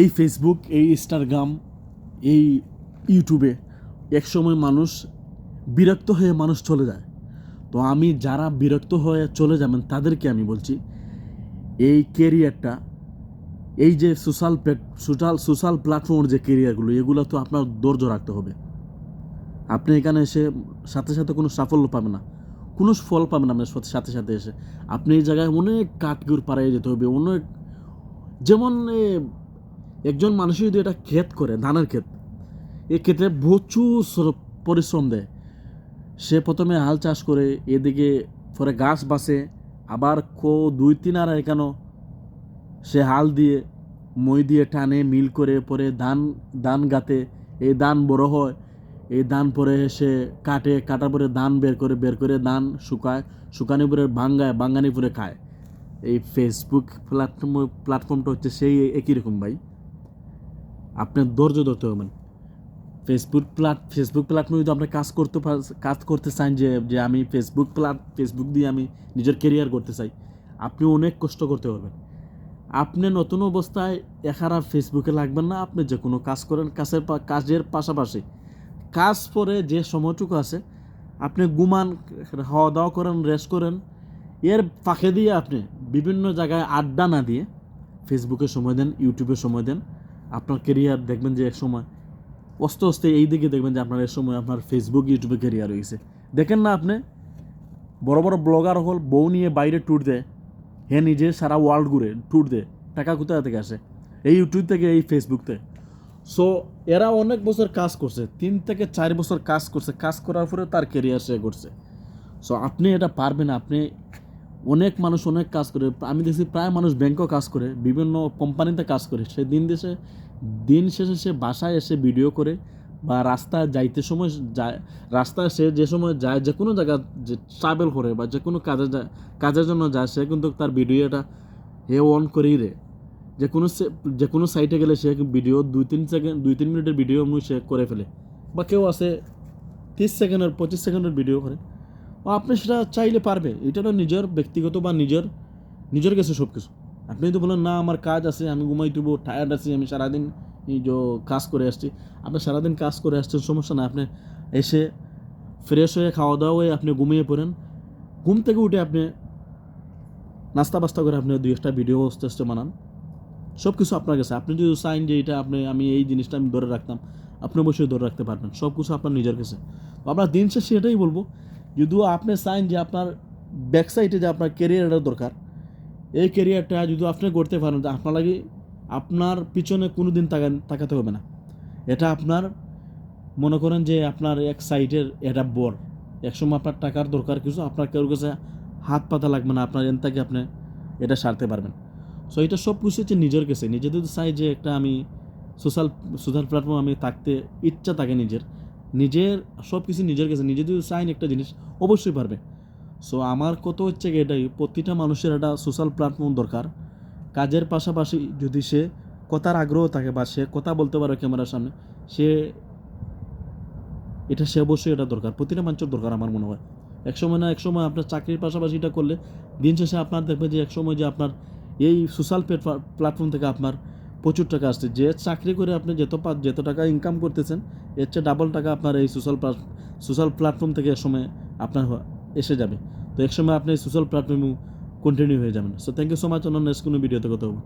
এই ফেসবুক, এই ইনস্টাগ্রাম, এই ইউটিউবে একসময় মানুষ বিরক্ত হয়ে মানুষ চলে যায়। তো আমি যারা বিরক্ত হয়ে চলে যাবেন তাদেরকে আমি বলছি, এই কেরিয়ারটা, এই যে সোশ্যাল প্ল্যাটফর্মের যে কেরিয়ারগুলো, এগুলো তো আপনার ধৈর্য রাখতে হবে। আপনি এখানে এসে সাথে সাথে কোনো সাফল্য পাবেন না, কোনো ফল পাবেন না। আপনার সাথে সাথে এসে আপনি এই জায়গায় অনেক কাঠগুড় পাড়িয়ে যেতে হবে। অনেক, যেমন একজন মানুষ যদি এটা ক্ষেত করে, ধানের ক্ষেত, এই ক্ষেত্রে প্রচুর পরিশ্রম দেয়। সে প্রথমে হাল চাষ করে, এদিকে পরে গাছ বাসে, আবার 2-3 আর এখানো সে হাল দিয়ে মই দিয়ে টানে, মিল করে, পরে ধান গাতে, এই ধান বড় হয়, এই ধান পরে সে কাটে, কাটার পরে ধান বের করে ধান শুকানি পরে বাঙ্গানি পরে খায়। এই ফেসবুক প্ল্যাটফর্মটা হচ্ছে সেই একই রকম ভাই। আপনার ধৈর্য ধরতে হবে। ফেসবুক প্ল্যাটফর্মে যদি আপনি কাজ করতে চান, যে আমি ফেসবুক দিয়ে আমি নিজের কেরিয়ার করতে চাই, আপনি অনেক কষ্ট করতে পারবেন। আপনি নতুন অবস্থায় এখানে ফেসবুকে লাগবেন না। আপনি যে কোনো কাজ করেন, কাজের পাশাপাশি কাজ পরে যে সময়টুকু আছে আপনি ঘুমান, খাওয়া দাওয়া করেন, রেস্ট করেন। এর ফাঁকে দিয়ে আপনি বিভিন্ন জায়গায় আড্ডা না দিয়ে ফেসবুকে সময় দেন, ইউটিউবে সময় দেন। আপনার কেরিয়ার দেখবেন যে এক সময় আস্তে এই দিকে দেখবেন যে আপনার এর সময় আপনার ফেসবুক, ইউটিউবে কেরিয়ার হয়েছে। দেখেন না আপনি, বড় বড় ব্লগার হল বউ নিয়ে বাইরে ট্যুর দেয়, হে নিজে সারা ওয়ার্ল্ড ঘুরে ট্যুর দেয়। টাকা কোথায় থেকে আসে? এই ইউটিউব থেকে, এই ফেসবুক থেকে। সো এরা অনেক বছর কাজ করছে, 3 থেকে 4 বছর কাজ করছে, কাজ করার পরে তার কেরিয়ার সে করছে। সো আপনি এটা পারবেন। আপনি, অনেক মানুষ অনেক কাজ করে, আমি দেখছি প্রায় মানুষ ব্যাংকেও কাজ করে, বিভিন্ন কোম্পানিতে কাজ করে, সে দিন শেষে সে বাসায় এসে ভিডিও করে, বা রাস্তায় যাইতে সময় যায়, রাস্তায় সে যে সময় যায়, যে কোনো জায়গা যে ট্রাভেল করে বা যে কোনো কাজের জন্য যায়, সে কিন্তু তার ভিডিওটা অন করেই দেয়। যে কোনো সাইটে গেলে সে ভিডিও 2-3 মিনিটের ভিডিও সে করে ফেলে। বা কেউ আছে 30 সেকেন্ডের 25 সেকেন্ডের ভিডিও করে। আপনি সেটা চাইলে পারবে। এটা তো নিজের ব্যক্তিগত বা নিজের কাছে সব কিছু। আপনি তো বলেন না আমার কাজ আছে, আমি ঘুমাইতেব, টায়ার্ড আছি, আমি সারাদিন এই যে কাজ করে আসছি। আপনি সারাদিন কাজ করে আসছেন, সমস্যা না। আপনি এসে ফ্রেশ হয়ে খাওয়া দাওয়া হয়ে আপনি ঘুমিয়ে পড়েন। ঘুম থেকে উঠে আপনি নাস্তা বাস্তা করে আপনি 2-1টা ভিডিও আস্তে বানান। সব কিছু আপনার কাছে। আপনি যদি চাইন যে এটা আমি এই জিনিসটা আমি ধরে রাখতাম, আপনি অবশ্যই ধরে রাখতে পারবেন। সব কিছু আপনার নিজের কাছে। আপনার দিন শেষে এটাই বলবো, যদিও আপনি চাইন যে আপনার ব্যাকসাইডে যে আপনার কেরিয়ারটা দরকার, এই কেরিয়ারটা যদি আপনি করতে পারেন, আপনার লাগে আপনার পিছনে কোনো দিন তাকাতে হবে না। এটা আপনার, মনে করেন যে আপনার এক সাইডের এটা বর, একসময় আপনার টাকার দরকার কিছু, আপনার কেউ কাছে হাত পাতা লাগবে না, আপনার এন থেকে আপনি এটা সারতে পারবেন। সো এটা সব কিছু হচ্ছে নিজের কাছে। নিজে যদি চাই যে একটা আমি সোশ্যাল প্ল্যাটফর্ম আমি থাকতে ইচ্ছা থাকে, নিজের সব কিছু নিজের কাছে, নিজে যদি চাইন একটা জিনিস অবশ্যই পারবে। সো আমার কত হচ্ছে কি, এটাই প্রতিটা মানুষের একটা সোশ্যাল প্ল্যাটফর্ম দরকার। কাজের পাশাপাশি যদি সে কথার আগ্রহ থাকে বা সে কথা বলতে পারে ক্যামেরার সামনে, সে অবশ্যই এটা দরকার, প্রতিটা মানুষের দরকার আমার মনে হয়। একসময় আপনার চাকরির পাশাপাশি এটা করলে দিন শেষে আপনার দেখবে যে একসময় যে আপনার এই সোশ্যাল প্ল্যাটফর্ম থেকে আপনার প্রচুর টাকা আসছে। যে চাকরি করে আপনি যত টাকা ইনকাম করতেছেন, এর চেয়ে ডাবল টাকা আপনার এই সোশ্যাল প্ল্যাটফর্ম থেকে একসময় আপনার এসে যাবে। তো একসময় আপনি সোশ্যাল প্ল্যাটফর্মে কন্টিনিউ হয়ে যাবেন। So thank you so much. অন্য নেক্সট কোনো ভিডিওতে কথা হবে।